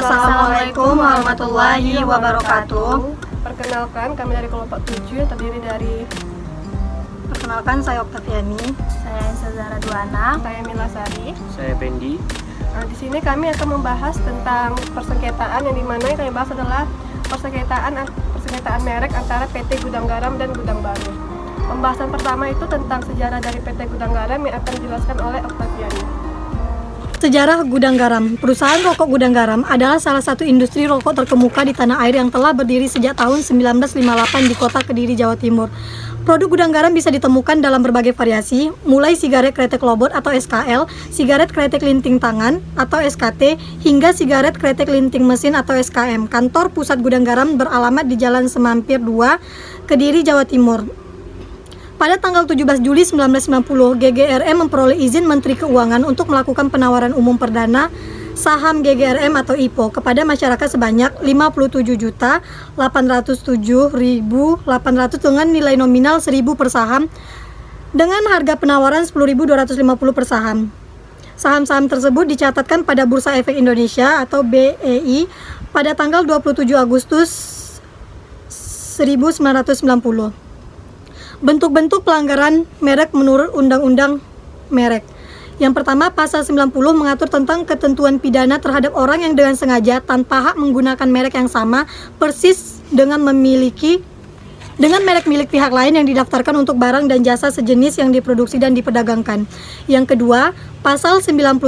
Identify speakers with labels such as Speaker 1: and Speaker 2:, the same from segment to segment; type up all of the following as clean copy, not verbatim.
Speaker 1: Assalamualaikum warahmatullahi wabarakatuh.
Speaker 2: Perkenalkan, kami dari kelompok 7 yang terdiri dari
Speaker 1: Perkenalkan, saya Oktaviani.
Speaker 3: Saya Zara Duana.
Speaker 2: saya Mila Sari.
Speaker 4: Saya Pendi.
Speaker 2: Di sini kami akan membahas tentang persengketaan, yang dimana yang kami bahas adalah persengketaan merek antara PT Gudang Garam dan Gudang Baru. Pembahasan pertama itu tentang sejarah dari PT Gudang Garam yang akan dijelaskan oleh Oktaviani.
Speaker 1: Sejarah Gudang Garam. Perusahaan rokok Gudang Garam adalah salah satu industri rokok terkemuka di tanah air yang telah berdiri sejak tahun 1958 di kota Kediri, Jawa Timur. Produk Gudang Garam bisa ditemukan dalam berbagai variasi, mulai sigaret kretek lobot atau SKL, sigaret kretek linting tangan atau SKT, hingga sigaret kretek linting mesin atau SKM. Kantor pusat Gudang Garam beralamat di Jalan Semampir 2, Kediri, Jawa Timur. Pada tanggal 17 Juli 1990, GGRM memperoleh izin Menteri Keuangan untuk melakukan penawaran umum perdana saham GGRM atau IPO kepada masyarakat sebanyak 57.807.800 dengan nilai nominal 1.000 per saham dengan harga penawaran 10.250 per saham. Saham-saham tersebut dicatatkan pada Bursa Efek Indonesia atau BEI pada tanggal 27 Agustus 1990. Bentuk-bentuk pelanggaran merek menurut Undang-Undang Merek. Yang pertama, pasal 90 mengatur tentang ketentuan pidana terhadap orang yang dengan sengaja tanpa hak menggunakan merek yang sama persis dengan merek milik pihak lain yang didaftarkan untuk barang dan jasa sejenis yang diproduksi dan diperdagangkan. Yang kedua, pasal 91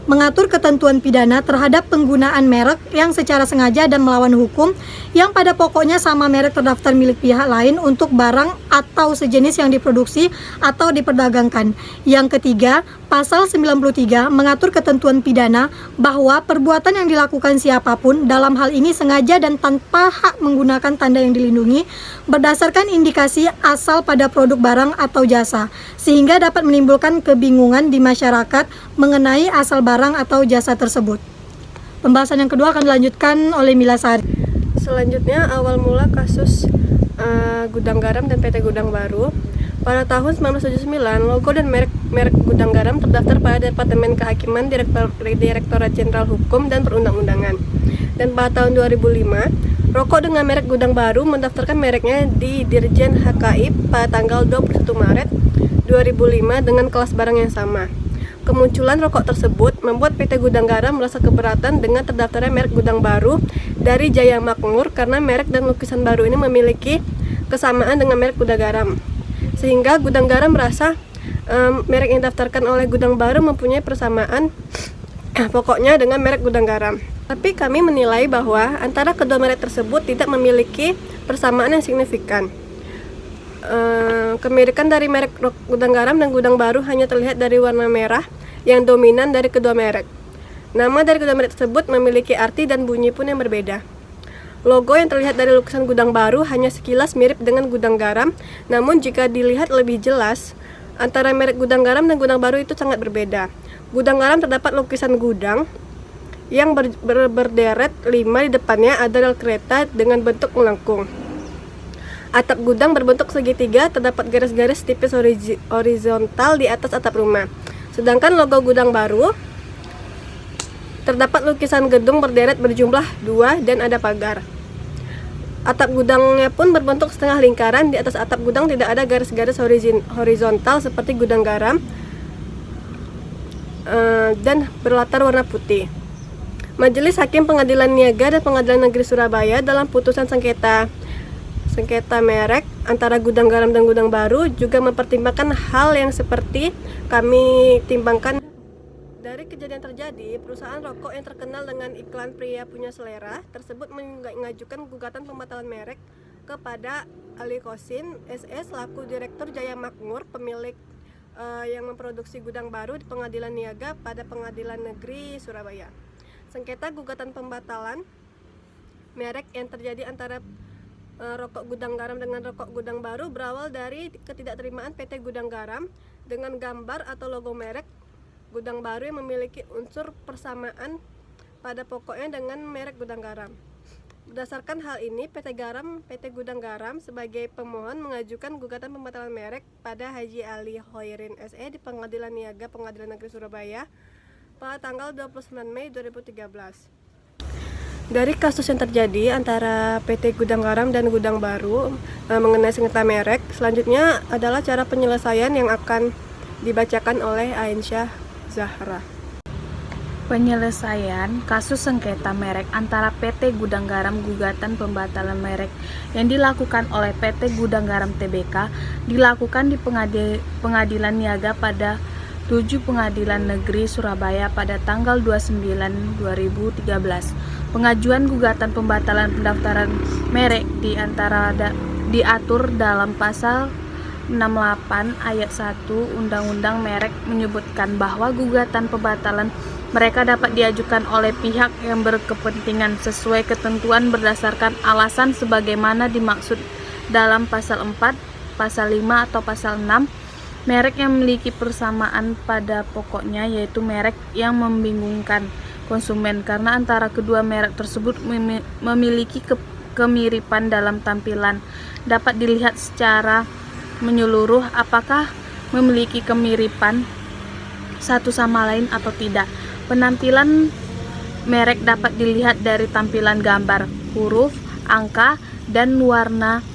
Speaker 1: mengatur ketentuan pidana terhadap penggunaan merek yang secara sengaja dan melawan hukum yang pada pokoknya sama merek terdaftar milik pihak lain untuk barang atau sejenis yang diproduksi atau diperdagangkan. Yang ketiga, pasal 93 mengatur ketentuan pidana bahwa perbuatan yang dilakukan siapapun dalam hal ini sengaja dan tanpa hak menggunakan tanda yang dilindungi berdasarkan indikasi asal pada produk barang atau jasa, sehingga dapat menimbulkan kebingungan di masyarakat mengenai asal barang atau jasa tersebut. Pembahasan yang kedua akan dilanjutkan oleh Mila Sari.
Speaker 2: Selanjutnya, awal mula kasus Gudang Garam dan PT Gudang Baru. Pada tahun 1979, logo dan merek Gudang Garam terdaftar pada Departemen Kehakiman Direktorat Jenderal Hukum dan Perundang-undangan. Dan pada tahun 2005, rokok dengan merek Gudang Baru mendaftarkan mereknya di Dirjen HKI pada tanggal 21 Maret 2005 dengan kelas barang yang sama. Kemunculan rokok tersebut membuat PT Gudang Garam merasa keberatan dengan terdaftarnya merek Gudang Baru dari Jaya Makmur karena merek dan lukisan baru ini memiliki kesamaan dengan merek Gudang Garam. Sehingga Gudang Garam merasa merek yang didaftarkan oleh Gudang Baru mempunyai persamaan pokoknya dengan merek Gudang Garam. Tapi kami menilai bahwa antara kedua merek tersebut tidak memiliki persamaan yang signifikan. Kemirikan dari merek Gudang Garam dan Gudang Baru hanya terlihat dari warna merah yang dominan dari kedua merek. Nama dari kedua merek tersebut memiliki arti dan bunyi pun yang berbeda. Logo yang terlihat dari lukisan Gudang Baru hanya sekilas mirip dengan Gudang Garam, namun jika dilihat lebih jelas, antara merek Gudang Garam dan Gudang Baru itu sangat berbeda. Gudang Garam terdapat lukisan gudang yang berderet 5 di depannya ada rel kereta dengan bentuk melengkung. Atap gudang berbentuk segitiga, terdapat garis-garis tipis horizontal di atas atap rumah. Sedangkan logo Gudang Baru terdapat lukisan gedung berderet berjumlah 2 dan ada pagar. Atap gudangnya pun berbentuk setengah lingkaran, di atas atap gudang tidak ada garis-garis horizontal seperti Gudang Garam dan berlatar warna putih. Majelis Hakim Pengadilan Niaga dan Pengadilan Negeri Surabaya dalam putusan sengketa merek antara Gudang Garam dan Gudang Baru juga mempertimbangkan hal yang seperti kami timbangkan. Dari kejadian terjadi, perusahaan rokok yang terkenal dengan iklan pria punya selera tersebut mengajukan gugatan pembatalan merek kepada Ali Kosin SS selaku Direktur Jaya Makmur, pemilik yang memproduksi Gudang Baru di Pengadilan Niaga pada Pengadilan Negeri Surabaya. Sengketa gugatan pembatalan merek yang terjadi antara rokok Gudang Garam dengan rokok Gudang Baru berawal dari ketidakterimaan PT Gudang Garam dengan gambar atau logo merek Gudang Baru yang memiliki unsur persamaan pada pokoknya dengan merek Gudang Garam. Berdasarkan hal ini, PT Gudang Garam sebagai pemohon mengajukan gugatan pembatalan merek pada Haji Ali Hoirin SE di Pengadilan Niaga Pengadilan Negeri Surabaya pada tanggal 29 Mei 2013. Dari kasus yang terjadi antara PT Gudang Garam dan Gudang Baru mengenai sengketa merek, selanjutnya adalah cara penyelesaian yang akan dibacakan oleh Ainsyah Zahra.
Speaker 3: Penyelesaian kasus sengketa merek antara PT Gudang Garam gugatan pembatalan merek yang dilakukan oleh PT Gudang Garam Tbk dilakukan di Pengadilan Niaga pada 7 Pengadilan Negeri Surabaya pada tanggal 29 2013. Pengajuan gugatan pembatalan pendaftaran merek diatur dalam pasal 68 ayat 1 Undang-Undang Merek menyebutkan bahwa gugatan pembatalan mereka dapat diajukan oleh pihak yang berkepentingan sesuai ketentuan berdasarkan alasan sebagaimana dimaksud dalam pasal 4, pasal 5 atau pasal 6. Merek yang memiliki persamaan pada pokoknya yaitu merek yang membingungkan konsumen karena antara kedua merek tersebut memiliki kemiripan dalam tampilan. Dapat dilihat secara menyeluruh apakah memiliki kemiripan satu sama lain atau tidak. Penampilan merek dapat dilihat dari tampilan gambar, huruf, angka, dan warna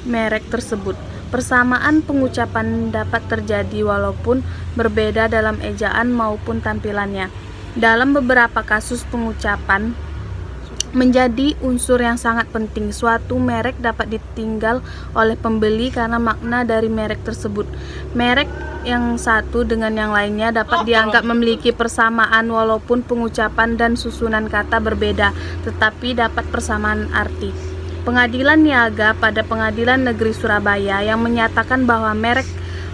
Speaker 3: merek tersebut. Persamaan pengucapan dapat terjadi walaupun berbeda dalam ejaan maupun tampilannya. Dalam beberapa kasus pengucapan menjadi unsur yang sangat penting. Suatu merek dapat ditinggal oleh pembeli karena makna dari merek tersebut. Merek yang satu dengan yang lainnya dapat dianggap memiliki persamaan walaupun pengucapan dan susunan kata berbeda, tetapi dapat persamaan arti. Pengadilan Niaga pada Pengadilan Negeri Surabaya yang menyatakan bahwa merek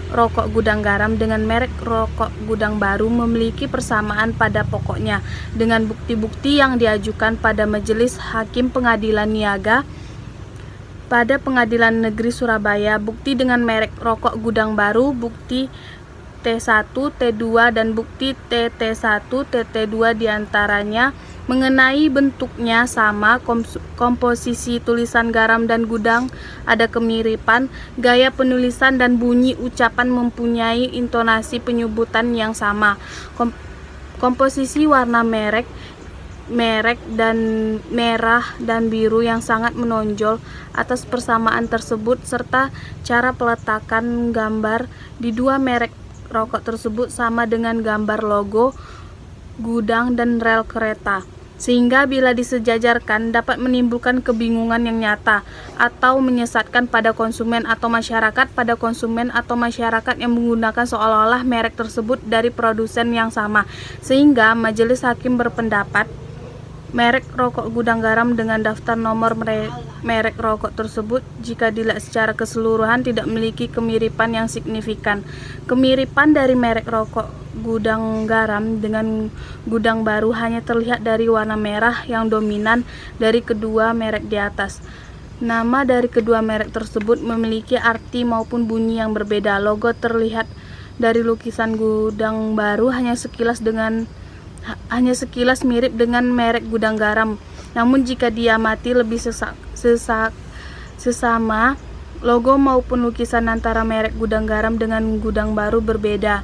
Speaker 3: rokok Gudang Garam dengan merek rokok Gudang Baru memiliki persamaan pada pokoknya dengan bukti-bukti yang diajukan pada Majelis Hakim Pengadilan Niaga pada Pengadilan Negeri Surabaya. Bukti dengan merek rokok Gudang Baru, bukti T1, T2 dan bukti TT1, TT2 diantaranya mengenai bentuknya sama, komposisi tulisan garam dan gudang ada kemiripan, gaya penulisan dan bunyi ucapan mempunyai intonasi penyebutan yang sama, komposisi warna merek dan merah dan biru yang sangat menonjol atas persamaan tersebut, serta cara peletakan gambar di dua merek rokok tersebut sama dengan gambar logo gudang dan rel kereta, sehingga bila disejajarkan dapat menimbulkan kebingungan yang nyata atau menyesatkan pada konsumen atau masyarakat yang menggunakan seolah-olah merek tersebut dari produsen yang sama, sehingga majelis hakim berpendapat merek rokok Gudang Garam dengan daftar nomor merek rokok tersebut jika dilihat secara keseluruhan tidak memiliki kemiripan yang signifikan. Kemiripan dari merek rokok Gudang Garam dengan Gudang Baru hanya terlihat dari warna merah yang dominan dari kedua merek di atas. Nama dari kedua merek tersebut memiliki arti maupun bunyi yang berbeda. Logo terlihat dari lukisan Gudang Baru hanya sekilas mirip dengan merek Gudang Garam. Namun jika diamati lebih sesama, logo maupun lukisan antara merek Gudang Garam dengan Gudang Baru berbeda.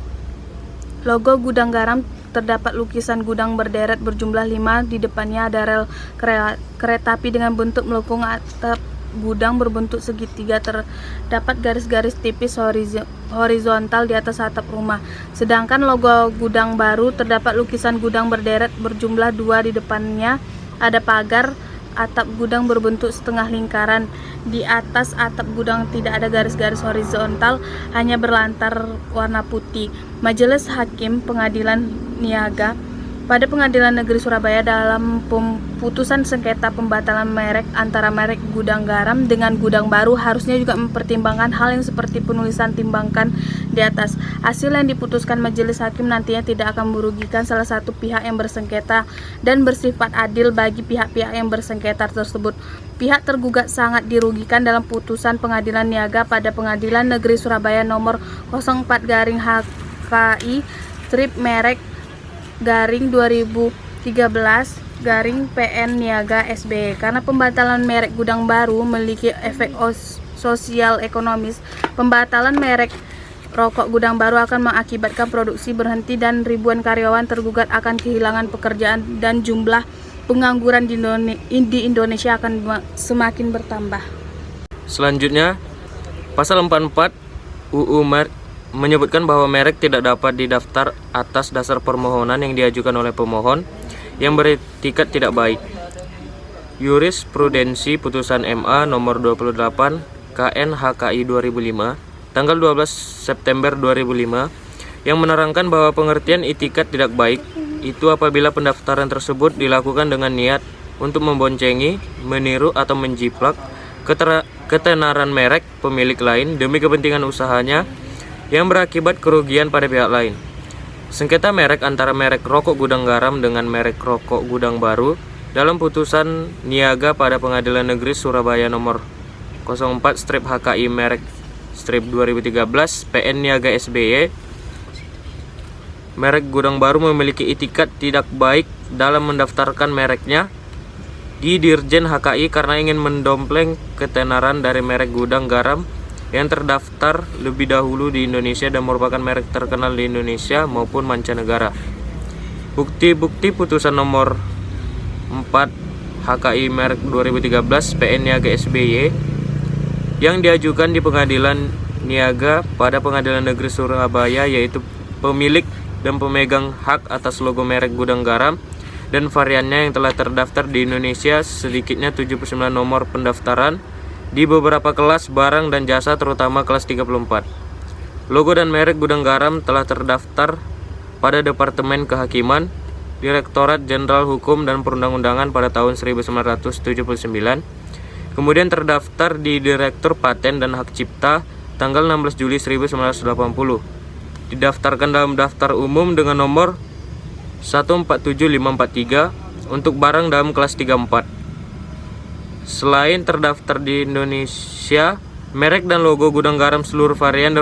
Speaker 3: Logo Gudang Garam terdapat lukisan gudang berderet berjumlah 5, di depannya ada rel kereta api dengan bentuk melengkung, atap gudang berbentuk segitiga, terdapat garis-garis tipis horizontal di atas atap rumah. Sedangkan logo Gudang Baru terdapat lukisan gudang berderet berjumlah 2, di depannya ada pagar atap gudang berbentuk setengah lingkaran. Di atas atap gudang tidak ada garis-garis horizontal, hanya berlantar warna putih. Majelis Hakim Pengadilan Niaga pada Pengadilan Negeri Surabaya dalam putusan sengketa pembatalan merek antara merek Gudang Garam dengan Gudang Baru harusnya juga mempertimbangkan hal yang seperti penulisan timbangkan di atas. Hasil yang diputuskan majelis hakim nantinya tidak akan merugikan salah satu pihak yang bersengketa dan bersifat adil bagi pihak-pihak yang bersengketa tersebut. Pihak tergugat sangat dirugikan dalam putusan Pengadilan Niaga pada Pengadilan Negeri Surabaya nomor 04/HKI strip merek garing 2013 PN Niaga SBY karena pembatalan merek Gudang Baru memiliki efek sosial ekonomis. Pembatalan merek rokok Gudang Baru akan mengakibatkan produksi berhenti dan ribuan karyawan tergugat akan kehilangan pekerjaan dan jumlah pengangguran di Indonesia akan semakin bertambah.
Speaker 4: Selanjutnya, pasal 44 UU Merek menyebutkan bahwa merek tidak dapat didaftar atas dasar permohonan yang diajukan oleh pemohon yang beretikat tidak baik. Jurisprudensi putusan MA nomor 28 KN HKI 2005 tanggal 12 September 2005 yang menerangkan bahwa pengertian itikat tidak baik itu apabila pendaftaran tersebut dilakukan dengan niat untuk memboncengi, meniru atau menjiplak ketenaran merek pemilik lain demi kepentingan usahanya yang berakibat kerugian pada pihak lain. Sengketa merek antara merek rokok Gudang Garam dengan merek rokok Gudang Baru dalam putusan niaga pada Pengadilan Negeri Surabaya nomor 04/HKI merek -2013 PN Niaga SBY, merek Gudang Baru memiliki itikat tidak baik dalam mendaftarkan mereknya di Dirjen HKI karena ingin mendompleng ketenaran dari merek Gudang Garam yang terdaftar lebih dahulu di Indonesia dan merupakan merek terkenal di Indonesia maupun mancanegara. Bukti-bukti putusan nomor 4 HKI merek 2013 PN Niaga SBY yang diajukan di Pengadilan Niaga pada Pengadilan Negeri Surabaya yaitu pemilik dan pemegang hak atas logo merek Gudang Garam dan variannya yang telah terdaftar di Indonesia sedikitnya 79 nomor pendaftaran di beberapa kelas barang dan jasa terutama kelas 34. Logo dan merek Gudang Garam telah terdaftar pada Departemen Kehakiman, Direktorat Jenderal Hukum dan Perundang-undangan pada tahun 1979, kemudian terdaftar di Direktur Paten dan Hak Cipta tanggal 16 Juli 1980. Didaftarkan dalam daftar umum dengan nomor 147543 untuk barang dalam kelas 34. Selain terdaftar di Indonesia, merek dan logo Gudang Garam seluruh varian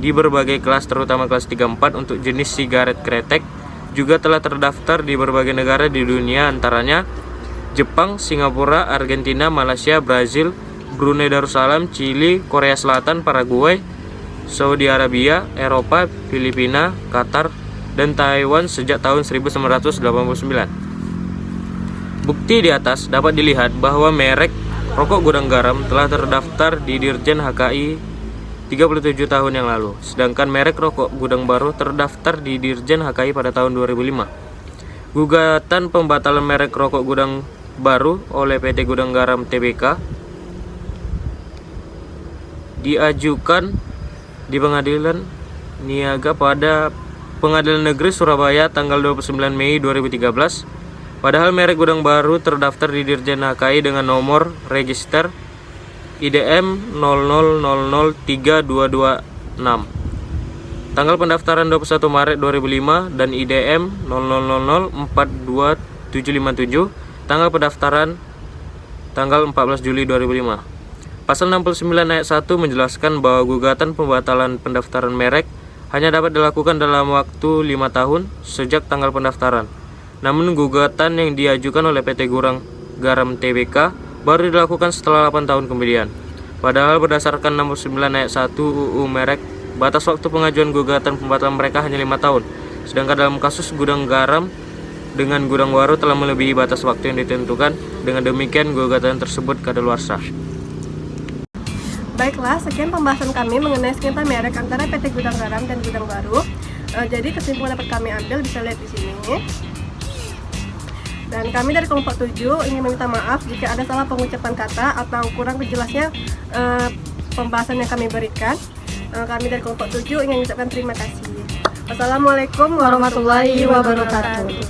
Speaker 4: di berbagai kelas terutama kelas 34 untuk jenis sigaret kretek juga telah terdaftar di berbagai negara di dunia antaranya Jepang, Singapura, Argentina, Malaysia, Brazil, Brunei Darussalam, Chili, Korea Selatan, Paraguay, Saudi Arabia, Eropa, Filipina, Qatar, dan Taiwan sejak tahun 1989. Bukti di atas dapat dilihat bahwa merek rokok Gudang Garam telah terdaftar di Dirjen HKI 37 tahun yang lalu, sedangkan merek rokok Gudang Baru terdaftar di Dirjen HKI pada tahun 2005. Gugatan pembatalan merek rokok Gudang Baru oleh PT Gudang Garam Tbk diajukan di Pengadilan Niaga pada Pengadilan Negeri Surabaya tanggal 29 Mei 2013. Padahal merek Gudang Baru terdaftar di Dirjen HKI dengan nomor register IDM 00003226. Tanggal pendaftaran 21 Maret 2005 dan IDM 00042757. Tanggal pendaftaran tanggal 14 Juli 2005. Pasal 69 ayat 1 menjelaskan bahwa gugatan pembatalan pendaftaran merek hanya dapat dilakukan dalam waktu 5 tahun sejak tanggal pendaftaran. Namun gugatan yang diajukan oleh PT Gudang Garam Tbk baru dilakukan setelah 8 tahun kemudian. Padahal berdasarkan 69 ayat 1 UU Merek, batas waktu pengajuan gugatan pembatalan mereka hanya 5 tahun. Sedangkan dalam kasus Gudang Garam dengan Gudang Baru telah melebihi batas waktu yang ditentukan. Dengan demikian gugatan tersebut kadaluarsa.
Speaker 2: Baiklah, sekian pembahasan kami mengenai sengketa merek antara PT Gudang Garam dan Gudang Baru. Jadi kesimpulan dapat kami ambil bisa lihat di sini. Dan kami dari kelompok 7 ingin meminta maaf jika ada salah pengucapan kata atau kurang jelasnya pembahasan yang kami berikan. Kami dari kelompok 7 ingin mengucapkan terima kasih. Wassalamualaikum warahmatullahi wabarakatuh.